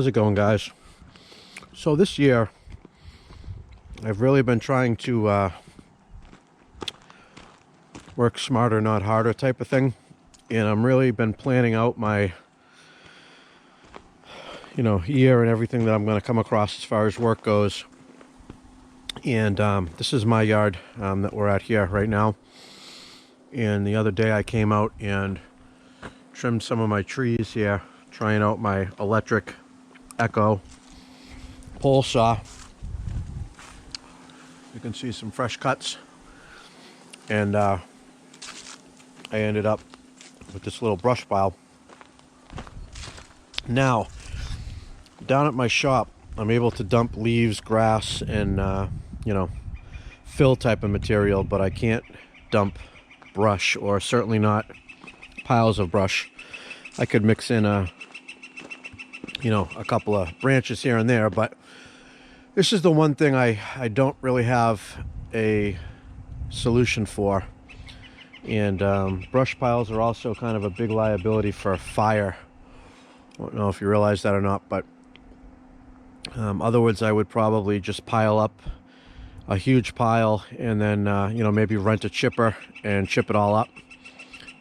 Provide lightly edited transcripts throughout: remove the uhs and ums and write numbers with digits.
How's it going, guys? So this year I've really been trying to work smarter, not harder type of thing, and I'm really been planning out my year and everything that I'm going to come across as far as work goes. And this is my yard that we're at here right now. And the other day I came out and trimmed some of my trees here, trying out my electric Echo pole saw. You can see some fresh cuts, and I ended up with this little brush pile. Now, down at my shop, I'm able to dump leaves, grass, and fill type of material, but I can't dump brush, or certainly not piles of brush. I could mix in a couple of branches here and there, but this is the one thing I don't really have a solution for. And brush piles are also kind of a big liability for fire. I don't know if you realize that or not, but otherwise I would probably just pile up a huge pile and then maybe rent a chipper and chip it all up.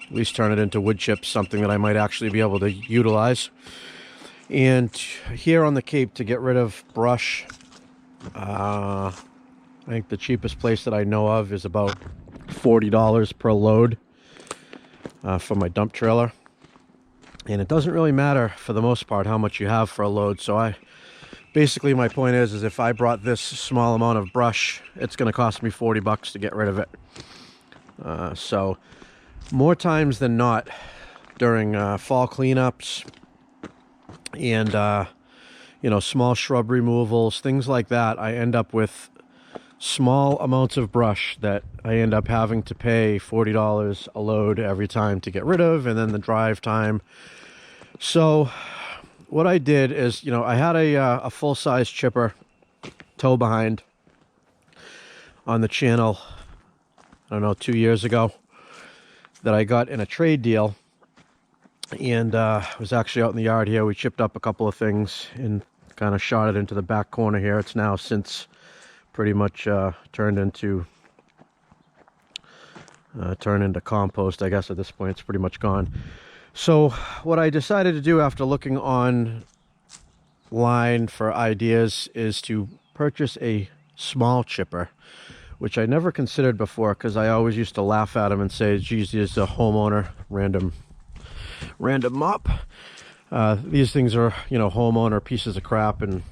At least turn it into wood chips, something that I might actually be able to utilize. And here on the Cape, to get rid of brush, I think the cheapest place that I know of is about $40 per load for my dump trailer. And it doesn't really matter for the most part how much you have for a load. So basically my point is if I brought this small amount of brush, it's going to cost me $40 to get rid of it. So more times than not during fall cleanups and small shrub removals, things like that, I end up with small amounts of brush that I end up having to pay $40 a load every time to get rid of, and then the drive time. So what I did is, I had a full-size chipper tow behind on the channel, I don't know, 2 years ago, that I got in a trade deal. And I was actually out in the yard here. We chipped up a couple of things and kind of shot it into the back corner here. It's now since pretty much turned into compost, I guess. At this point, it's pretty much gone. So what I decided to do after looking online for ideas is to purchase a small chipper, which I never considered before because I always used to laugh at them and say, geez, there's a homeowner random mop. These things are, homeowner pieces of crap and,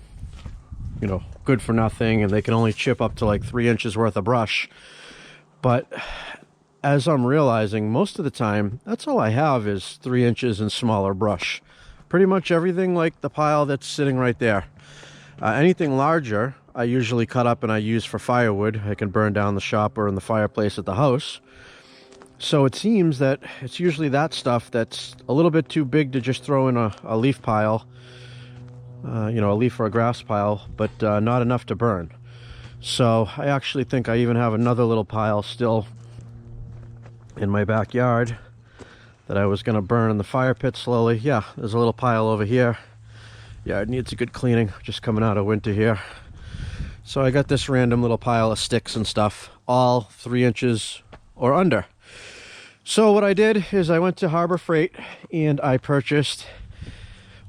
good for nothing, and they can only chip up to like 3 inches worth of brush. But as I'm realizing, most of the time, that's all I have is 3 inches and smaller brush. Pretty much everything like the pile that's sitting right there. Anything larger, I usually cut up and I use for firewood. I can burn down the shop or in the fireplace at the house. So it seems that it's usually that stuff that's a little bit too big to just throw in a leaf pile, a leaf or a grass pile, but not enough to burn. So I actually think I even have another little pile still in my backyard that I was going to burn in the fire pit slowly. Yeah, there's a little pile over here. Yeah, it needs a good cleaning, just coming out of winter here. So I got this random little pile of sticks and stuff, all 3 inches or under. So what I did is I went to Harbor Freight and I purchased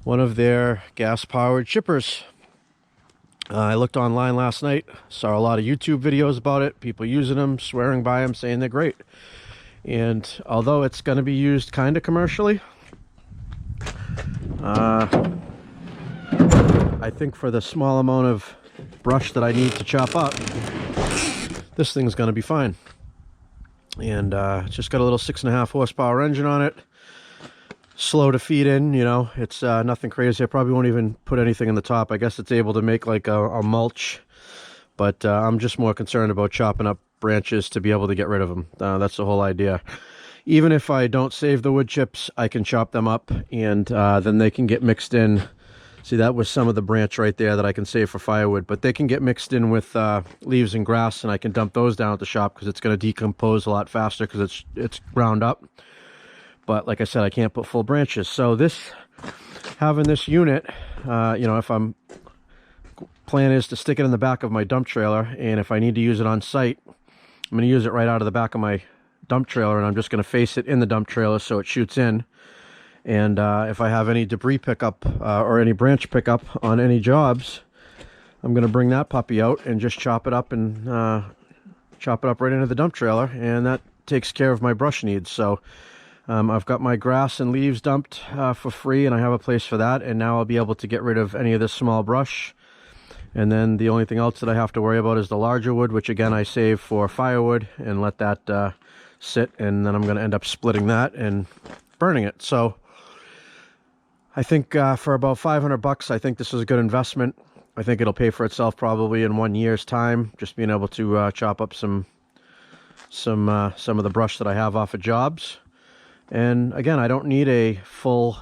one of their gas-powered chippers. I looked online last night, saw a lot of YouTube videos about it, people using them, swearing by them, saying they're great. And although it's going to be used kind of commercially, I think for the small amount of brush that I need to chop up, this thing's going to be fine. And it's just got a little 6.5 horsepower engine on it. Slow to feed in, it's nothing crazy. I probably won't even put anything in the top. I guess it's able to make like a mulch, but I'm just more concerned about chopping up branches to be able to get rid of them. That's the whole idea. Even if I don't save the wood chips, I can chop them up and then they can get mixed in. See, that was some of the branch right there that I can save for firewood, but they can get mixed in with leaves and grass, and I can dump those down at the shop because it's going to decompose a lot faster because it's ground up. But like I said, I can't put full branches. So this having this unit, you know, if I'm plan is to stick it in the back of my dump trailer, and if I need to use it on site, I'm going to use it right out of the back of my dump trailer, and I'm just going to face it in the dump trailer so it shoots in. And if I have any debris pickup or any branch pickup on any jobs, I'm going to bring that puppy out and just chop it up and chop it up right into the dump trailer, and that takes care of my brush needs. So I've got my grass and leaves dumped for free, and I have a place for that, and now I'll be able to get rid of any of this small brush. And then the only thing else that I have to worry about is the larger wood, which again I save for firewood and let that sit, and then I'm going to end up splitting that and burning it. So I think for about 500 bucks, I think this is a good investment. I think it'll pay for itself probably in 1 year's time, just being able to chop up some of the brush that I have off of jobs. And again, I don't need a full,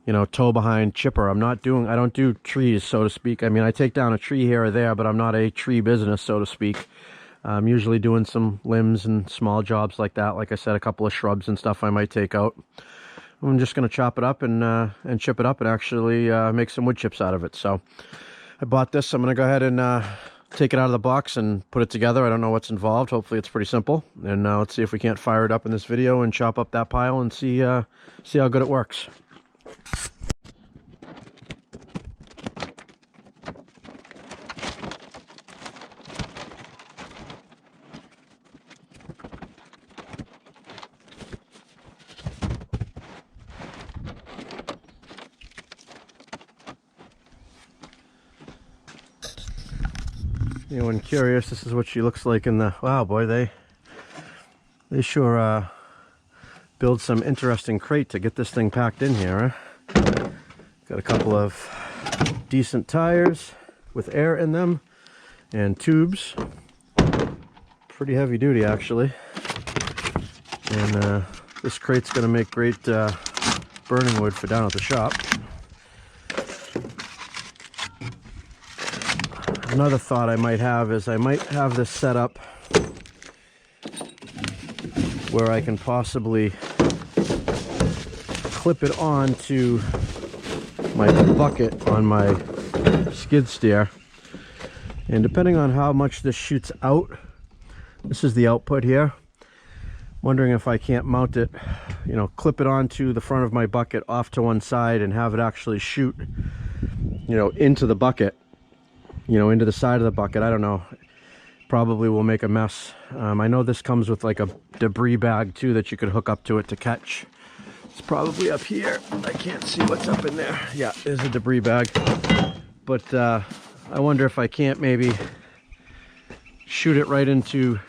you know, tow behind chipper. I don't do trees, so to speak. I mean, I take down a tree here or there, but I'm not a tree business, so to speak. I'm usually doing some limbs and small jobs like that. Like I said, a couple of shrubs and stuff I might take out. I'm just going to chop it up and chip it up and actually make some wood chips out of it. So I bought this. I'm going to go ahead and take it out of the box and put it together. I don't know what's involved. Hopefully it's pretty simple. And let's see if we can't fire it up in this video and chop up that pile and see how good it works. Anyone curious, this is what she looks like in the... Wow, boy, they sure build some interesting crate to get this thing packed in here, huh? Got a couple of decent tires with air in them and tubes. Pretty heavy duty, actually. And this crate's going to make great burning wood for down at the shop. Another thought I might have is I might have this set up where I can possibly clip it onto my bucket on my skid steer, and depending on how much this shoots out, this is the output here. Wondering if I can't mount it, you know, clip it onto the front of my bucket off to one side and have it actually shoot, you know, into the bucket, you know, into the side of the bucket. I don't know, probably will make a mess. I know this comes with like a debris bag too that you could hook up to it to catch. It's probably up here. I can't see what's up in there. Yeah, there's a debris bag. But I wonder if I can't maybe shoot it right into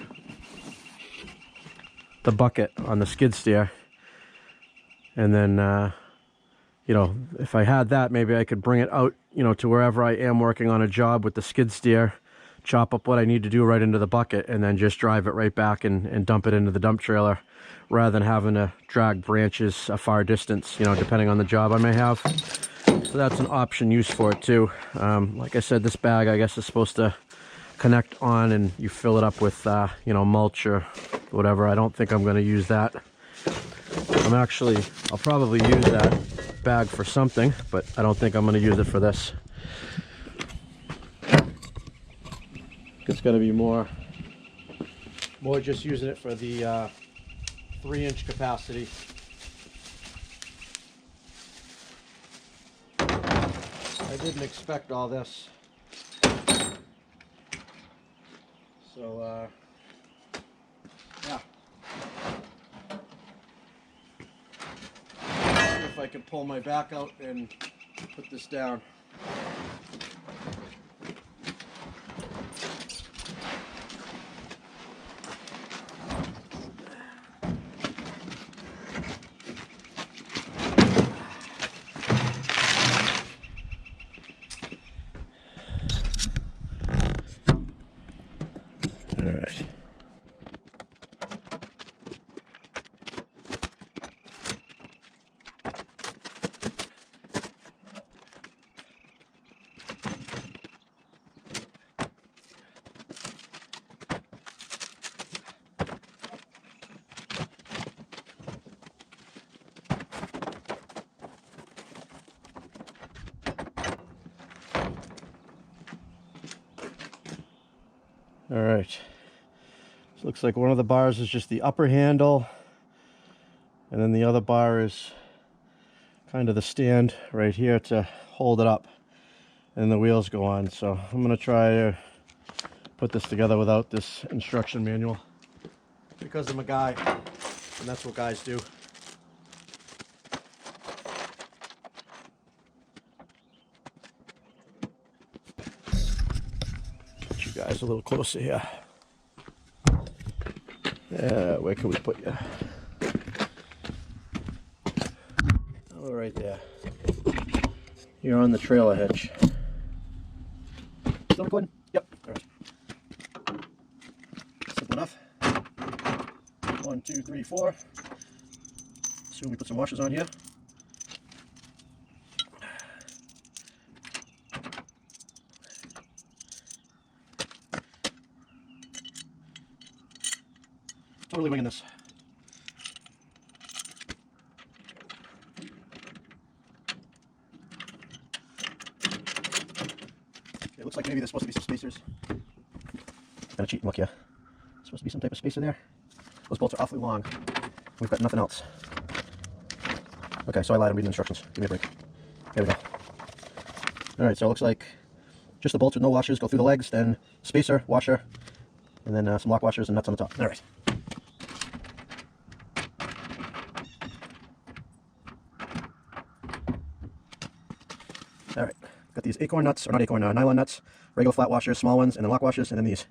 the bucket on the skid steer. And then, you know, if I had that, maybe I could bring it out, you know, to wherever I am working on a job with the skid steer, chop up what I need to do right into the bucket, and then just drive it right back and dump it into the dump trailer, rather than having to drag branches a far distance, you know, depending on the job I may have. So that's an option use for it too. Like I said, this bag, I guess, is supposed to connect on and you fill it up with, you know, mulch or whatever. I don't think I'm going to use that. I'll probably use that bag for something, but I don't think I'm going to use it for this. It's going to be more just using it for the 3-inch capacity. I didn't expect all this. So, yeah. See if I can pull my back out and put this down. All right. So it looks like one of the bars is just the upper handle, and then the other bar is kind of the stand right here to hold it up, and the wheels go on. So I'm going to try to put this together without this instruction manual because I'm a guy, and that's what guys do. Get you guys a little closer here. Yeah, where can we put you? Oh, right there. You're on the trailer hitch. Still recording? Yep. All right. Simple enough. 1, 2, 3, 4. So we put some washers on here. Totally winging this. It looks like maybe there's supposed to be some spacers. Gotta cheat and look, yeah. Supposed to be some type of spacer there. Those bolts are awfully long. We've got nothing else. Okay, so I lied, I'm reading instructions. Give me a break. There we go. Alright, so it looks like just the bolts with no washers go through the legs, then spacer, washer, and then some lock washers and nuts on the top. Alright. Alright, got these acorn nuts, or not acorn, nylon nuts, regular flat washers, small ones, and then lock washers, and then these.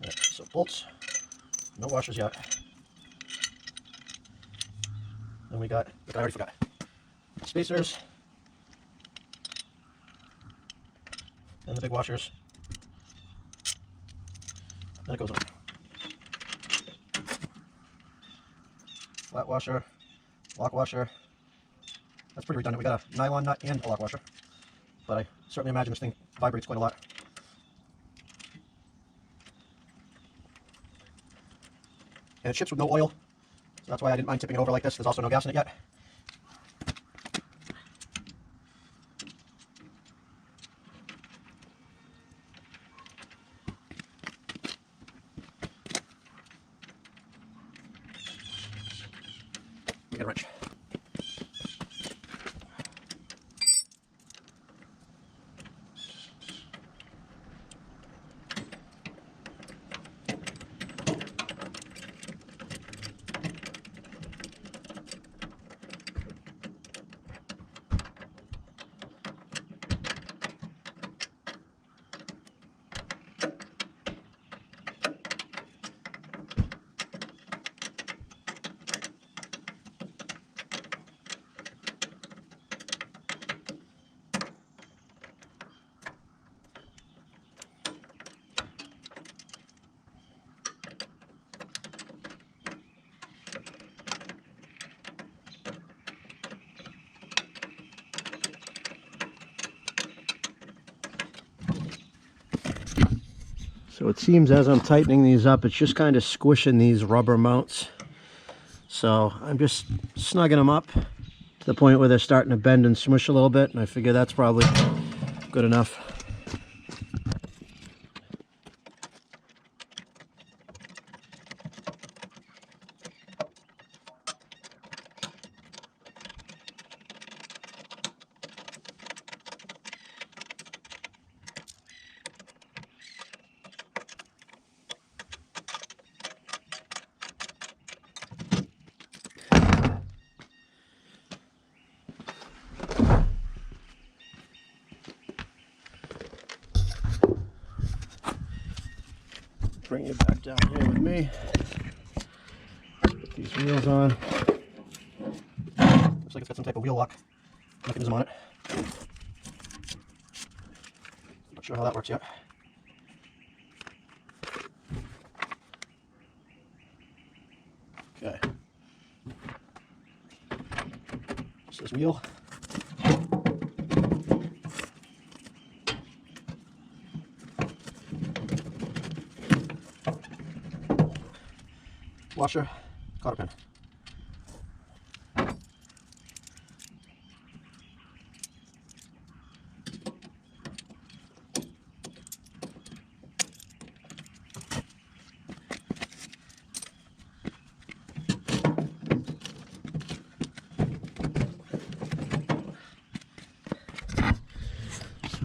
Alright, so bolts, no washers yet. Then we got, I already forgot, spacers, and the big washers. Then it goes on. Flat washer, lock washer. That's pretty redundant. We got a nylon nut and a lock washer, but I certainly imagine this thing vibrates quite a lot. And it ships with no oil, so that's why I didn't mind tipping it over like this. There's also no gas in it yet. We get a wrench. So it seems as I'm tightening these up, it's just kind of squishing these rubber mounts. So I'm just snugging them up to the point where they're starting to bend and smush a little bit, and I figure that's probably good enough. Bring you back down here with me. Put these wheels on. Looks like it's got some type of wheel lock mechanism on it. Not sure how that works yet. Okay. This is wheel. Washer, cotter pin.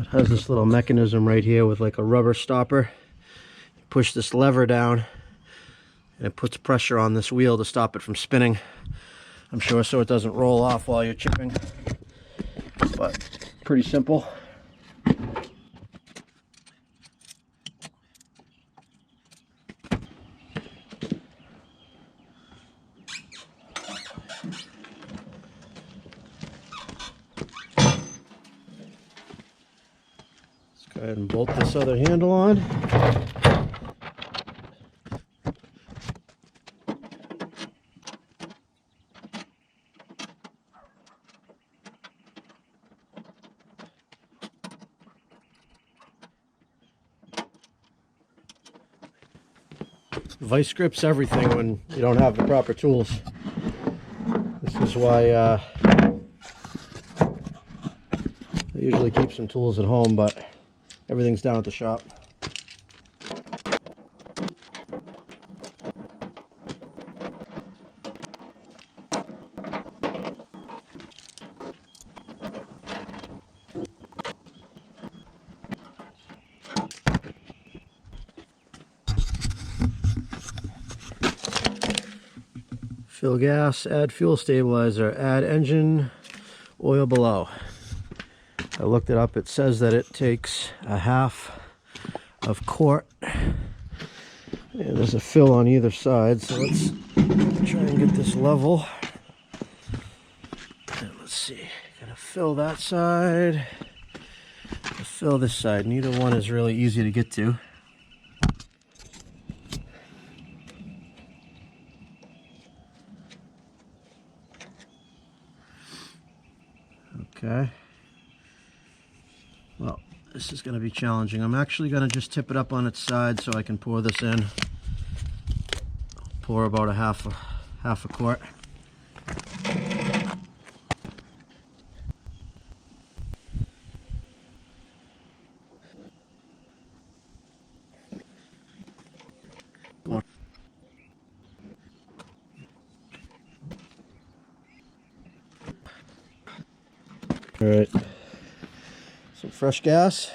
It has this little mechanism right here with like a rubber stopper. You push this lever down and it puts pressure on this wheel to stop it from spinning, I'm sure, so it doesn't roll off while you're chipping. But pretty simple. Go ahead and bolt this other handle on. Vice grips everything when you don't have the proper tools. This is why I usually keep some tools at home, but everything's down at the shop. Fill gas, add fuel stabilizer, add engine oil below. I looked it up. It says that it takes a half of quart. And there's a fill on either side, so let's try and get this level. And let's see, gotta fill that side, fill this side. Neither one is really easy to get to. Okay. Well, this is going to be challenging. I'm actually going to just tip it up on its side so I can pour this in. Pour about a half a quart. All right, some fresh gas.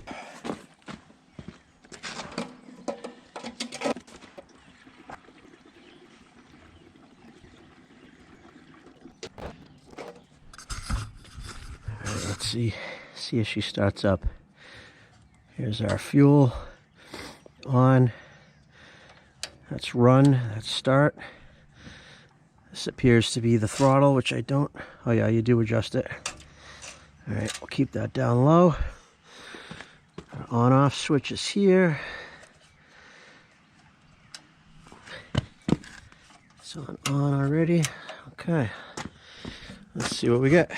All right, let's see if she starts up. Here's our fuel on. That's run, that's start. This appears to be the throttle, which I don't. Oh yeah, you do adjust it. All right, we'll keep that down low. Our on-off switch is here. It's on already. Okay, let's see what we get.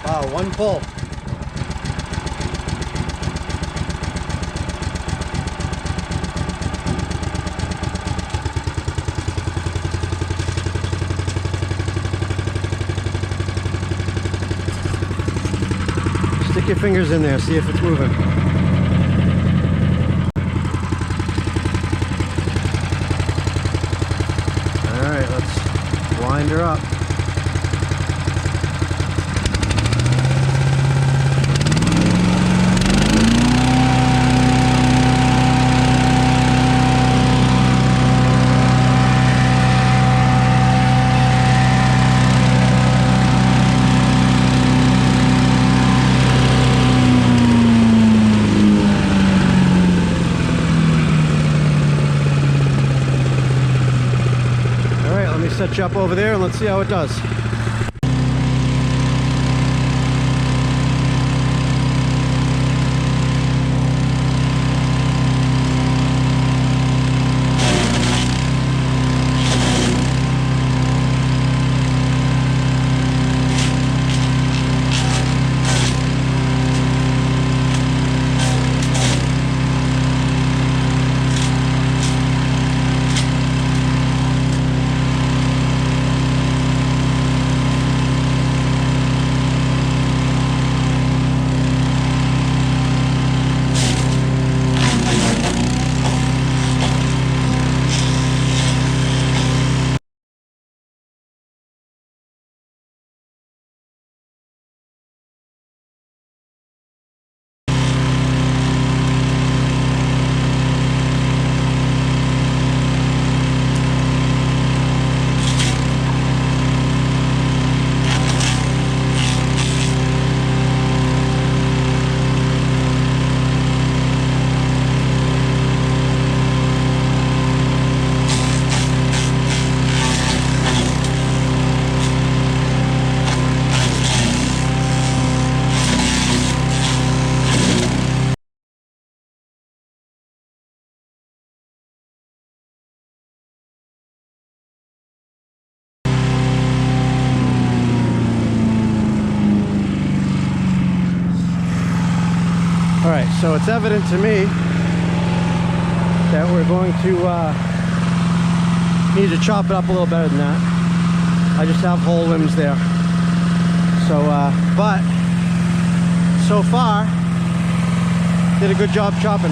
Wow, one pull. Stick your fingers in there, see if it's moving. All right, let's wind her up. Set you up over there and let's see how it does. All right, so it's evident to me that we're going to need to chop it up a little better than that. I just have whole limbs there. So, but so far, did a good job chopping.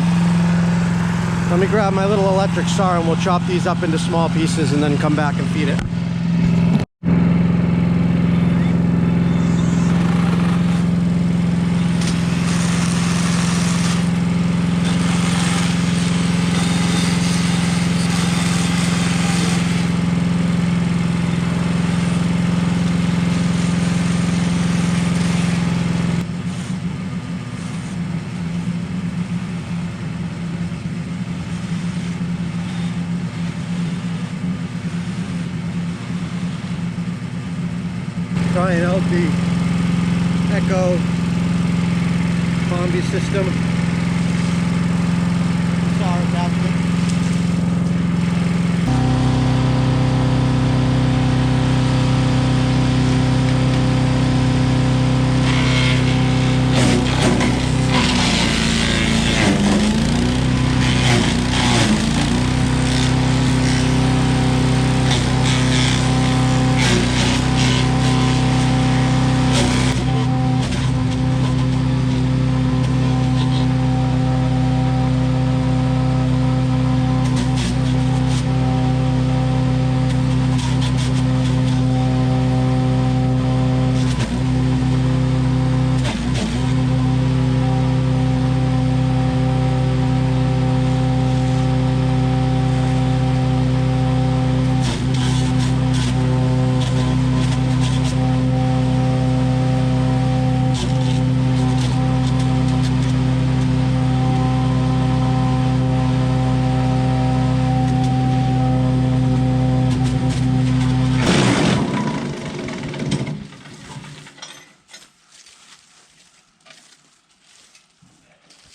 Let me grab my little electric saw and we'll chop these up into small pieces and then come back and feed it. Trying out the Echo combi system saw attachment.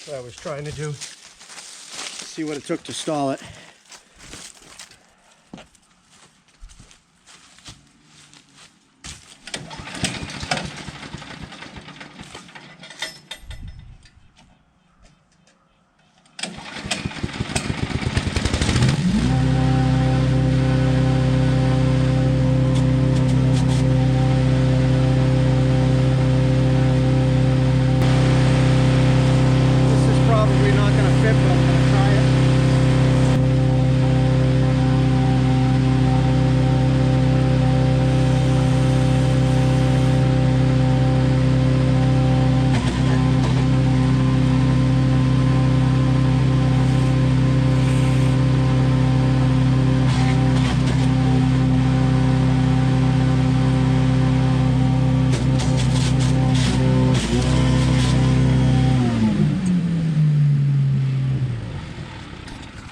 What I was trying to do, see what it took to stall it.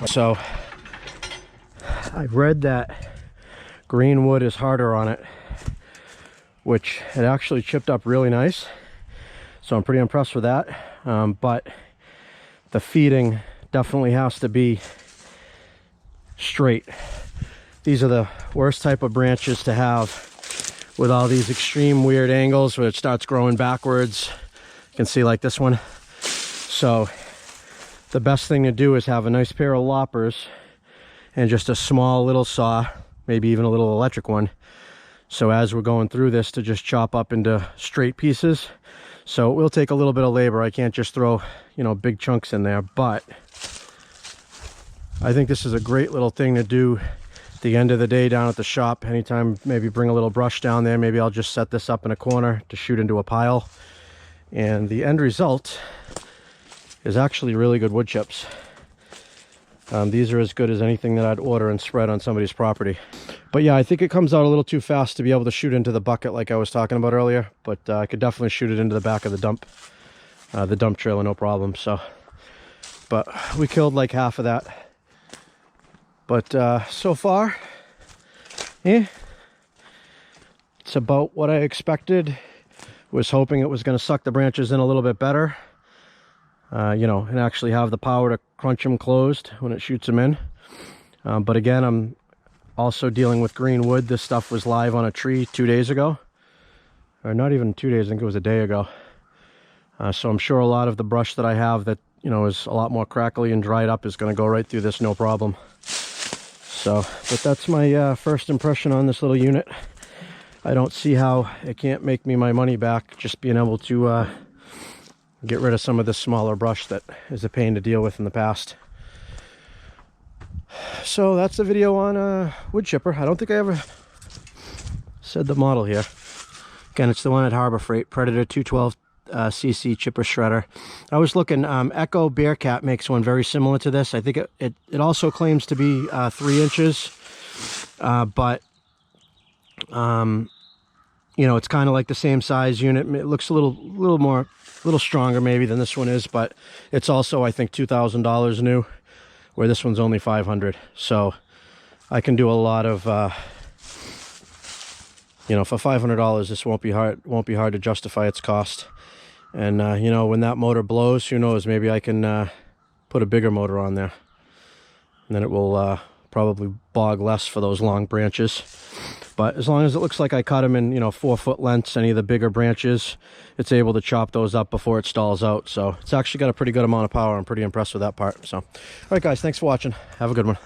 So I've read that green wood is harder on it, which it actually chipped up really nice. So I'm pretty impressed with that. But the feeding definitely has to be straight. These are the worst type of branches to have, with all these extreme weird angles where it starts growing backwards. You can see like this one. So the best thing to do is have a nice pair of loppers and just a small little saw, maybe even a little electric one. So as we're going through this, to just chop up into straight pieces. So it will take a little bit of labor. I can't just throw, you know, big chunks in there, but I think this is a great little thing to do at the end of the day down at the shop. Anytime, maybe bring a little brush down there. Maybe I'll just set this up in a corner to shoot into a pile. And the end result is actually really good wood chips. These are as good as anything that I'd order and spread on somebody's property. But yeah, I think it comes out a little too fast to be able to shoot into the bucket like I was talking about earlier, but I could definitely shoot it into the back of the dump trailer, no problem. So, but we killed like half of that. But so far, it's about what I expected. Was hoping it was going to suck the branches in a little bit better. You know, and actually have the power to crunch them closed when it shoots them in. But again, I'm also dealing with green wood. This stuff was live on a tree 2 days ago. Or not even 2 days, I think it was a day ago. So I'm sure a lot of the brush that I have that, you know, is a lot more crackly and dried up is going to go right through this, no problem. So, but that's my first impression on this little unit. I don't see how it can't make me my money back, just being able to get rid of some of this smaller brush that is a pain to deal with in the past. So that's the video on wood chipper. I don't think I ever said the model here. Again, it's the one at Harbor Freight, Predator 212 cc chipper shredder. I was looking, Echo Bearcat makes one very similar to this. I think it also claims to be 3 inches, but you know, it's kind of like the same size unit. It looks a little stronger maybe than this one is, but it's also, I think, $2,000 new, where this one's only $500. So I can do a lot of you know, for $500 this won't be hard to justify its cost. And you know, when that motor blows, who knows, maybe I can put a bigger motor on there, and then it will probably bog less for those long branches. But as long as it looks like I cut them in, you know, 4-foot lengths, any of the bigger branches, it's able to chop those up before it stalls out. So it's actually got a pretty good amount of power. I'm pretty impressed with that part. So, all right, guys, thanks for watching. Have a good one.